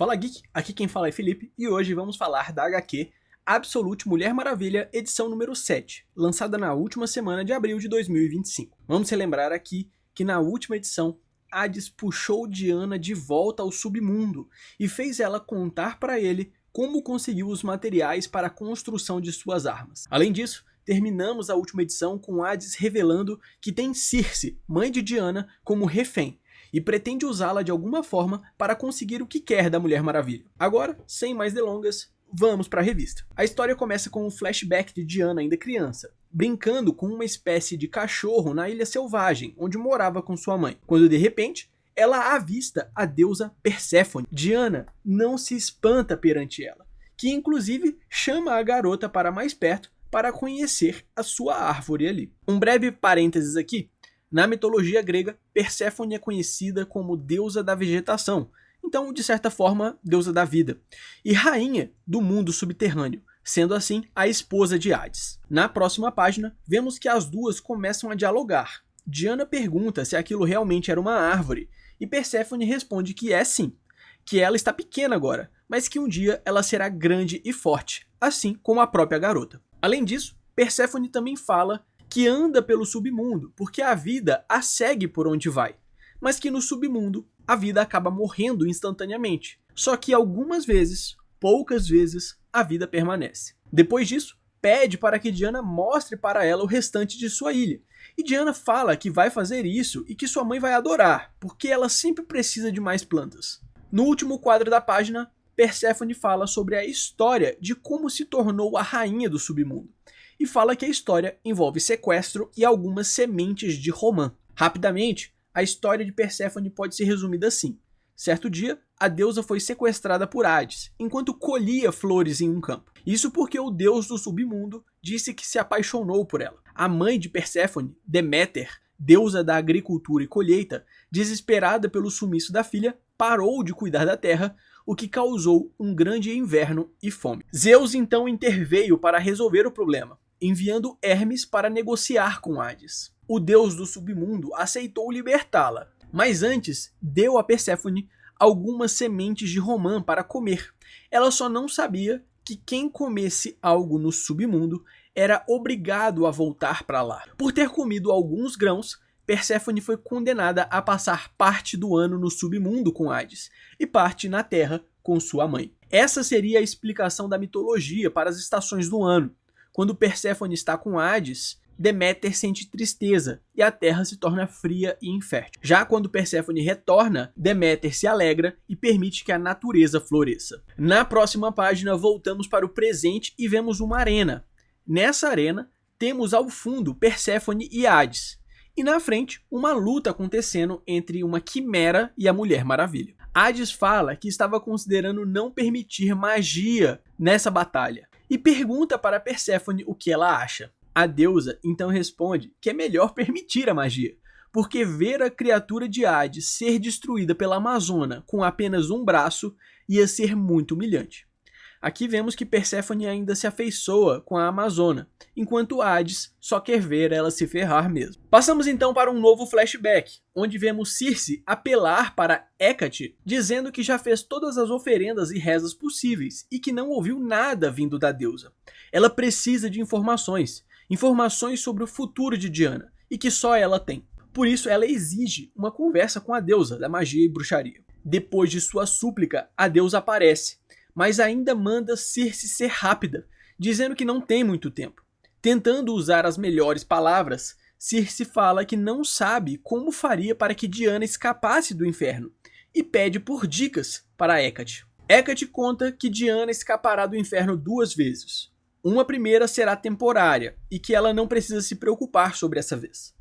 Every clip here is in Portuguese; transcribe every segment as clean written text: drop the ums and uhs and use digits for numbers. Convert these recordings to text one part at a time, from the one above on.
Fala Geek, aqui quem fala é Felipe e hoje vamos falar da HQ Absolute Mulher Maravilha, edição número 7, lançada na última semana de abril de 2025. Vamos relembrar aqui que na última edição, Hades puxou Diana de volta ao submundo e fez ela contar para ele como conseguiu os materiais para a construção de suas armas. Além disso, terminamos a última edição com Hades revelando que tem Circe, mãe de Diana, como refém, e pretende usá-la de alguma forma para conseguir o que quer da Mulher Maravilha. Agora, sem mais delongas, vamos para a revista. A história começa com um flashback de Diana ainda criança, brincando com uma espécie de cachorro na Ilha Selvagem, onde morava com sua mãe, quando de repente ela avista a deusa Perséfone. Diana não se espanta perante ela, que inclusive chama a garota para mais perto para conhecer a sua árvore ali. Um breve parênteses aqui. Na mitologia grega, Perséfone é conhecida como deusa da vegetação, então, de certa forma, deusa da vida, e rainha do mundo subterrâneo, sendo assim a esposa de Hades. Na próxima página, vemos que as duas começam a dialogar. Diana pergunta se aquilo realmente era uma árvore, e Perséfone responde que é sim, que ela está pequena agora, mas que um dia ela será grande e forte, assim como a própria garota. Além disso, Perséfone também fala que anda pelo submundo, porque a vida a segue por onde vai, mas que no submundo a vida acaba morrendo instantaneamente. Só que algumas vezes, poucas vezes, a vida permanece. Depois disso, pede para que Diana mostre para ela o restante de sua ilha. E Diana fala que vai fazer isso e que sua mãe vai adorar, porque ela sempre precisa de mais plantas. No último quadro da página, Perséfone fala sobre a história de como se tornou a rainha do submundo. E fala que a história envolve sequestro e algumas sementes de romã. Rapidamente, a história de Perséfone pode ser resumida assim. Certo dia, a deusa foi sequestrada por Hades, enquanto colhia flores em um campo. Isso porque o deus do submundo disse que se apaixonou por ela. A mãe de Perséfone, Deméter, deusa da agricultura e colheita, desesperada pelo sumiço da filha, parou de cuidar da terra, o que causou um grande inverno e fome. Zeus então interveio para resolver o problema, enviando Hermes para negociar com Hades. O deus do submundo aceitou libertá-la, mas antes deu a Perséfone algumas sementes de romã para comer. Ela só não sabia que quem comesse algo no submundo era obrigado a voltar para lá. Por ter comido alguns grãos, Perséfone foi condenada a passar parte do ano no submundo com Hades e parte na terra com sua mãe. Essa seria a explicação da mitologia para as estações do ano. Quando Perséfone está com Hades, Deméter sente tristeza e a terra se torna fria e infértil. Já quando Perséfone retorna, Deméter se alegra e permite que a natureza floresça. Na próxima página, voltamos para o presente e vemos uma arena. Nessa arena, temos ao fundo Perséfone e Hades. E na frente, uma luta acontecendo entre uma quimera e a Mulher Maravilha. Hades fala que estava considerando não permitir magia nessa batalha e pergunta para Perséfone o que ela acha. A deusa então responde que é melhor permitir a magia, porque ver a criatura de Hades ser destruída pela Amazona com apenas um braço ia ser muito humilhante. Aqui vemos que Perséfone ainda se afeiçoa com a Amazona, enquanto Hades só quer ver ela se ferrar mesmo. Passamos então para um novo flashback, onde vemos Circe apelar para Hécate, dizendo que já fez todas as oferendas e rezas possíveis e que não ouviu nada vindo da deusa. Ela precisa de informações sobre o futuro de Diana, e que só ela tem. Por isso ela exige uma conversa com a deusa da magia e bruxaria. Depois de sua súplica, a deusa aparece, mas ainda manda Circe ser rápida, dizendo que não tem muito tempo. Tentando usar as melhores palavras, Circe fala que não sabe como faria para que Diana escapasse do inferno, e pede por dicas para Hécate. Hécate conta que Diana escapará do inferno 2 vezes. Uma primeira será temporária, e que ela não precisa se preocupar sobre essa vez.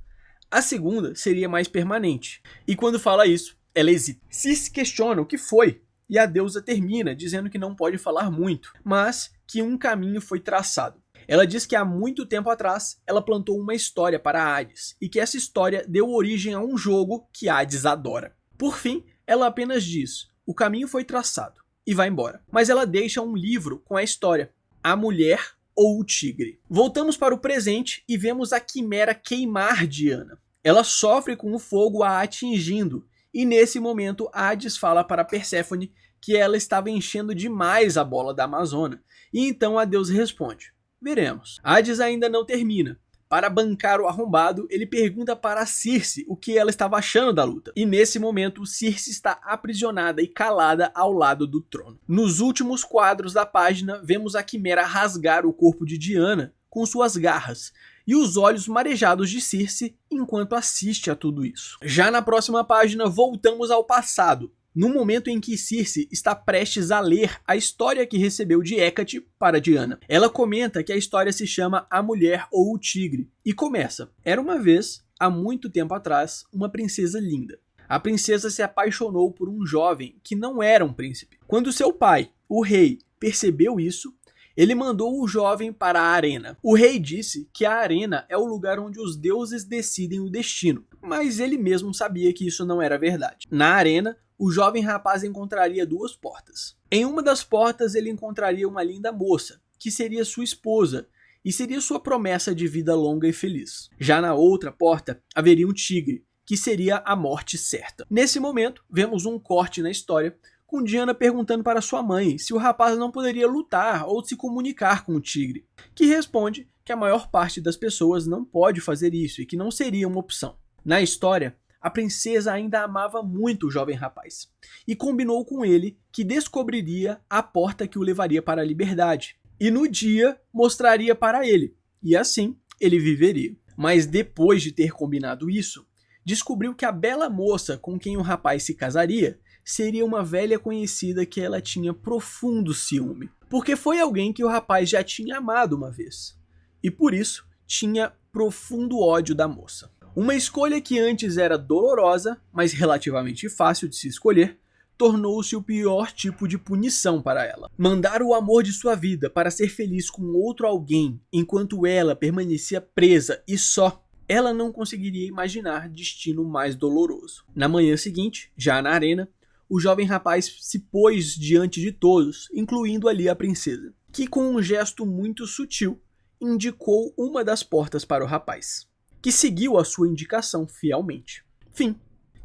A segunda seria mais permanente, e quando fala isso, ela hesita. Circe questiona o que foi, e a deusa termina dizendo que não pode falar muito, mas que um caminho foi traçado. Ela diz que há muito tempo atrás ela plantou uma história para Hades, e que essa história deu origem a um jogo que Hades adora. Por fim, ela apenas diz, o caminho foi traçado, e vai embora. Mas ela deixa um livro com a história, A Mulher ou o Tigre. Voltamos para o presente e vemos a quimera queimar Diana. Ela sofre com o fogo a atingindo, e nesse momento Hades fala para Perséfone que ela estava enchendo demais a bola da Amazona, e então a deusa responde: veremos. Hades ainda não termina. Para bancar o arrombado, ele pergunta para Circe o que ela estava achando da luta. E nesse momento, Circe está aprisionada e calada ao lado do trono. Nos últimos quadros da página, vemos a Quimera rasgar o corpo de Diana com suas garras e os olhos marejados de Circe enquanto assiste a tudo isso. Já na próxima página, voltamos ao passado, no momento em que Circe está prestes a ler a história que recebeu de Hécate para Diana. Ela comenta que a história se chama A Mulher ou o Tigre, e começa: era uma vez, há muito tempo atrás, uma princesa linda. A princesa se apaixonou por um jovem que não era um príncipe. Quando seu pai, o rei, percebeu isso, ele mandou o jovem para a arena. O rei disse que a arena é o lugar onde os deuses decidem o destino, mas ele mesmo sabia que isso não era verdade. Na arena, o jovem rapaz encontraria duas portas. Em uma das portas ele encontraria uma linda moça, que seria sua esposa, e seria sua promessa de vida longa e feliz. Já na outra porta haveria um tigre, que seria a morte certa. Nesse momento, vemos um corte na história, com Diana perguntando para sua mãe se o rapaz não poderia lutar ou se comunicar com o tigre, que responde que a maior parte das pessoas não pode fazer isso e que não seria uma opção. Na história, a princesa ainda amava muito o jovem rapaz e combinou com ele que descobriria a porta que o levaria para a liberdade e no dia mostraria para ele, e assim ele viveria. Mas depois de ter combinado isso, descobriu que a bela moça com quem o rapaz se casaria seria uma velha conhecida que ela tinha profundo ciúme, porque foi alguém que o rapaz já tinha amado uma vez e por isso tinha profundo ódio da moça. Uma escolha que antes era dolorosa, mas relativamente fácil de se escolher, tornou-se o pior tipo de punição para ela. Mandar o amor de sua vida para ser feliz com outro alguém, enquanto ela permanecia presa e só, ela não conseguiria imaginar destino mais doloroso. Na manhã seguinte, já na arena, o jovem rapaz se pôs diante de todos, incluindo ali a princesa, que com um gesto muito sutil, indicou uma das portas para o rapaz, que seguiu a sua indicação fielmente. Fim.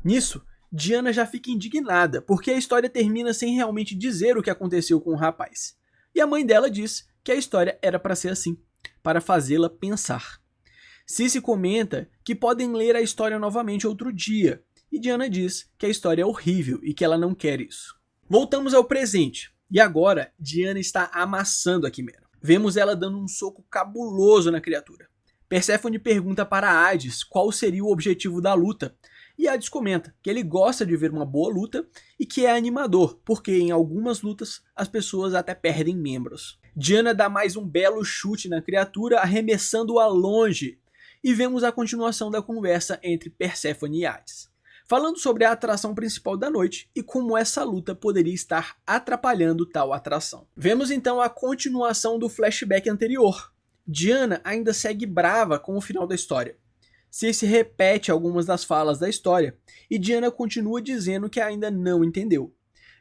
Nisso, Diana já fica indignada, porque a história termina sem realmente dizer o que aconteceu com o rapaz. E a mãe dela diz que a história era para ser assim, para fazê-la pensar. Circe comenta que podem ler a história novamente outro dia, e Diana diz que a história é horrível e que ela não quer isso. Voltamos ao presente, e agora Diana está amassando a Quimera. Vemos ela dando um soco cabuloso na criatura. Perséfone pergunta para Hades qual seria o objetivo da luta, e Hades comenta que ele gosta de ver uma boa luta e que é animador, porque em algumas lutas as pessoas até perdem membros. Diana dá mais um belo chute na criatura, arremessando-a longe, e vemos a continuação da conversa entre Perséfone e Hades, falando sobre a atração principal da noite e como essa luta poderia estar atrapalhando tal atração. Vemos então a continuação do flashback anterior. Diana ainda segue brava com o final da história. Circe repete algumas das falas da história e Diana continua dizendo que ainda não entendeu.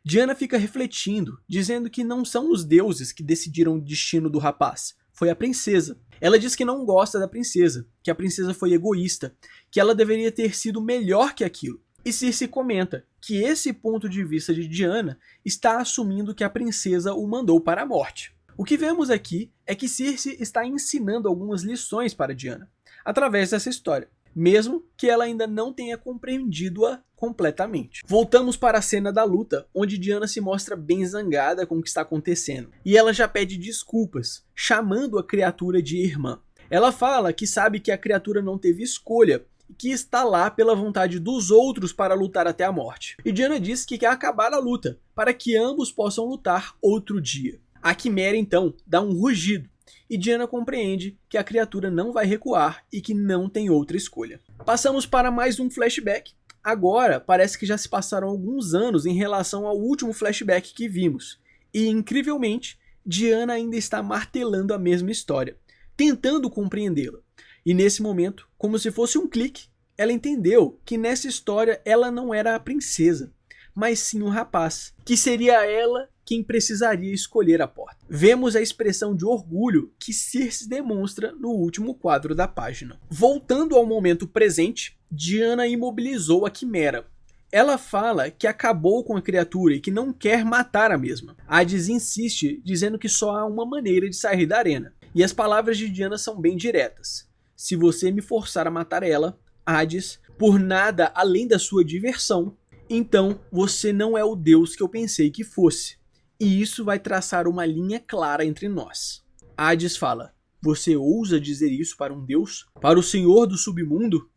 Diana fica refletindo, dizendo que não são os deuses que decidiram o destino do rapaz, foi a princesa. Ela diz que não gosta da princesa, que a princesa foi egoísta, que ela deveria ter sido melhor que aquilo. E Circe comenta que esse ponto de vista de Diana está assumindo que a princesa o mandou para a morte. O que vemos aqui é que Circe está ensinando algumas lições para Diana, através dessa história, mesmo que ela ainda não tenha compreendido-a completamente. Voltamos para a cena da luta, onde Diana se mostra bem zangada com o que está acontecendo, e ela já pede desculpas, chamando a criatura de irmã. Ela fala que sabe que a criatura não teve escolha, e que está lá pela vontade dos outros para lutar até a morte. E Diana diz que quer acabar a luta, para que ambos possam lutar outro dia. A Quimera então dá um rugido, e Diana compreende que a criatura não vai recuar e que não tem outra escolha. Passamos para mais um flashback. Agora parece que já se passaram alguns anos em relação ao último flashback que vimos. E incrivelmente, Diana ainda está martelando a mesma história, tentando compreendê-la. E nesse momento, como se fosse um clique, ela entendeu que nessa história ela não era a princesa, mas sim um rapaz, que seria ela quem precisaria escolher a porta. Vemos a expressão de orgulho que Circe demonstra no último quadro da página. Voltando ao momento presente, Diana imobilizou a Quimera. Ela fala que acabou com a criatura e que não quer matar a mesma. Hades insiste, dizendo que só há uma maneira de sair da arena. E as palavras de Diana são bem diretas. Se você me forçar a matar ela, Hades, por nada além da sua diversão, então você não é o Deus que eu pensei que fosse. E isso vai traçar uma linha clara entre nós. Hades fala, você ousa dizer isso para um Deus? Para o Senhor do Submundo?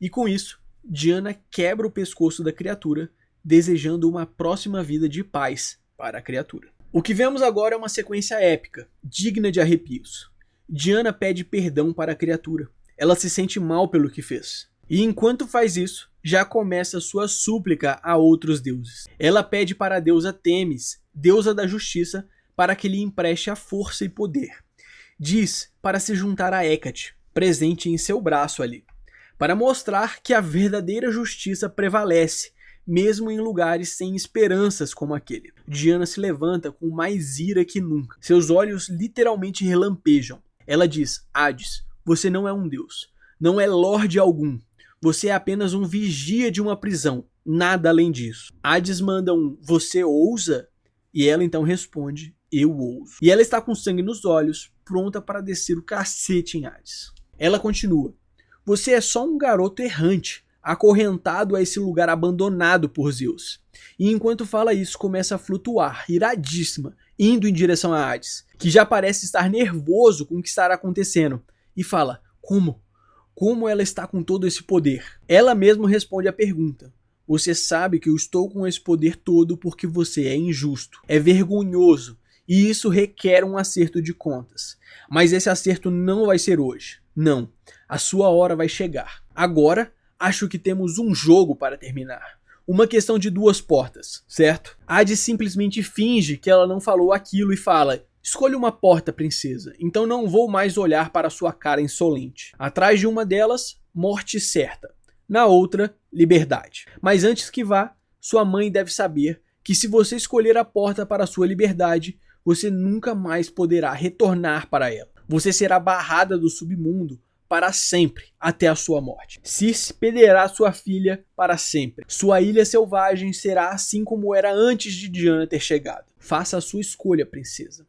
E com isso, Diana quebra o pescoço da criatura, desejando uma próxima vida de paz para a criatura. O que vemos agora é uma sequência épica, digna de arrepios. Diana pede perdão para a criatura. Ela se sente mal pelo que fez. E enquanto faz isso, já começa sua súplica a outros deuses. Ela pede para a deusa Temis, deusa da justiça, para que lhe empreste a força e poder. Diz para se juntar a Hécate, presente em seu braço ali, para mostrar que a verdadeira justiça prevalece, mesmo em lugares sem esperanças como aquele. Diana se levanta com mais ira que nunca. Seus olhos literalmente relampejam. Ela diz, Hades, você não é um deus, não é lorde algum. Você é apenas um vigia de uma prisão, nada além disso. Hades manda um, você ousa? E ela então responde, eu ouso. E ela está com sangue nos olhos, pronta para descer o cacete em Hades. Ela continua, você é só um garoto errante, acorrentado a esse lugar abandonado por Zeus. E enquanto fala isso, começa a flutuar, iradíssima, indo em direção a Hades, que já parece estar nervoso com o que estará acontecendo. E fala, como? Como ela está com todo esse poder? Ela mesma responde a pergunta. Você sabe que eu estou com esse poder todo porque você é injusto. É vergonhoso. E isso requer um acerto de contas. Mas esse acerto não vai ser hoje. Não. A sua hora vai chegar. Agora, acho que temos um jogo para terminar. Uma questão de duas portas, certo? Hades simplesmente finge que ela não falou aquilo e fala... Escolha uma porta, princesa, então não vou mais olhar para sua cara insolente. Atrás de uma delas, morte certa. Na outra, liberdade. Mas antes que vá, sua mãe deve saber que se você escolher a porta para a sua liberdade, você nunca mais poderá retornar para ela. Você será barrada do submundo para sempre, até a sua morte. Circe perderá sua filha para sempre. Sua ilha selvagem será assim como era antes de Diana ter chegado. Faça a sua escolha, princesa.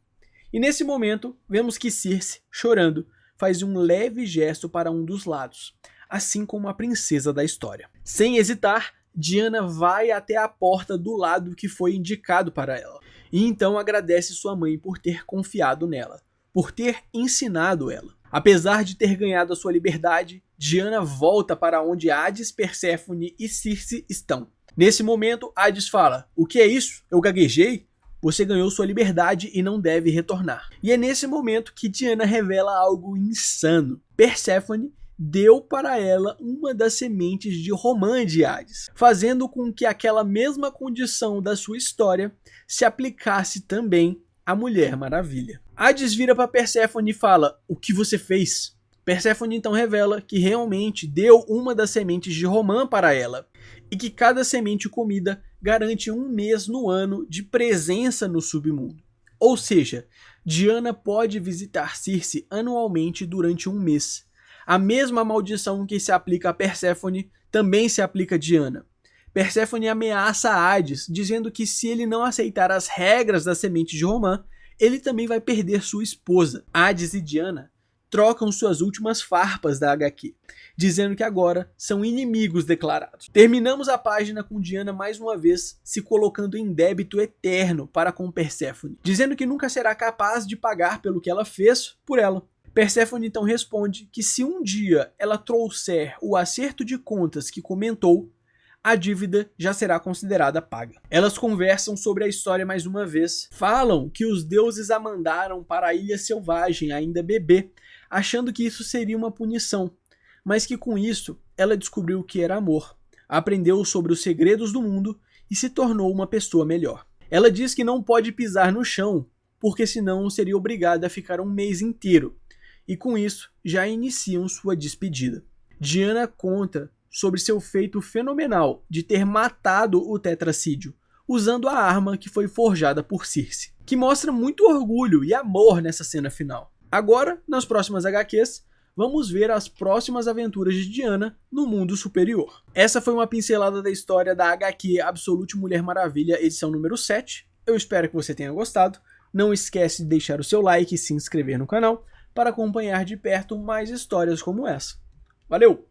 E nesse momento, vemos que Circe, chorando, faz um leve gesto para um dos lados, assim como a princesa da história. Sem hesitar, Diana vai até a porta do lado que foi indicado para ela, e então agradece sua mãe por ter confiado nela, por ter ensinado ela. Apesar de ter ganhado a sua liberdade, Diana volta para onde Hades, Perséfone e Circe estão. Nesse momento, Hades fala, o que é isso? Eu gaguejei? Você ganhou sua liberdade e não deve retornar. E é nesse momento que Diana revela algo insano. Perséfone deu para ela uma das sementes de romã de Hades, fazendo com que aquela mesma condição da sua história se aplicasse também à Mulher Maravilha. Hades vira para Perséfone e fala, o que você fez? Perséfone então revela que realmente deu uma das sementes de romã para ela, e que cada semente comida garante um mês no ano de presença no submundo. Ou seja, Diana pode visitar Circe anualmente durante um mês. A mesma maldição que se aplica a Perséfone também se aplica a Diana. Perséfone ameaça Hades, dizendo que se ele não aceitar as regras da semente de romã, ele também vai perder sua esposa. Hades e Diana trocam suas últimas farpas da HQ, dizendo que agora são inimigos declarados. Terminamos a página com Diana mais uma vez se colocando em débito eterno para com Perséfone, dizendo que nunca será capaz de pagar pelo que ela fez por ela. Perséfone então responde que se um dia ela trouxer o acerto de contas que comentou, a dívida já será considerada paga. Elas conversam sobre a história mais uma vez, falam que os deuses a mandaram para a Ilha Selvagem ainda bebê, achando que isso seria uma punição, mas que com isso ela descobriu o que era amor, aprendeu sobre os segredos do mundo e se tornou uma pessoa melhor. Ela diz que não pode pisar no chão, porque senão seria obrigada a ficar um mês inteiro, e com isso já iniciam sua despedida. Diana conta sobre seu feito fenomenal de ter matado o Tetracídio, usando a arma que foi forjada por Circe, que mostra muito orgulho e amor nessa cena final. Agora, nas próximas HQs, vamos ver as próximas aventuras de Diana no mundo superior. Essa foi uma pincelada da história da HQ Absolute Mulher Maravilha, edição número 7. Eu espero que você tenha gostado. Não esquece de deixar o seu like e se inscrever no canal para acompanhar de perto mais histórias como essa. Valeu!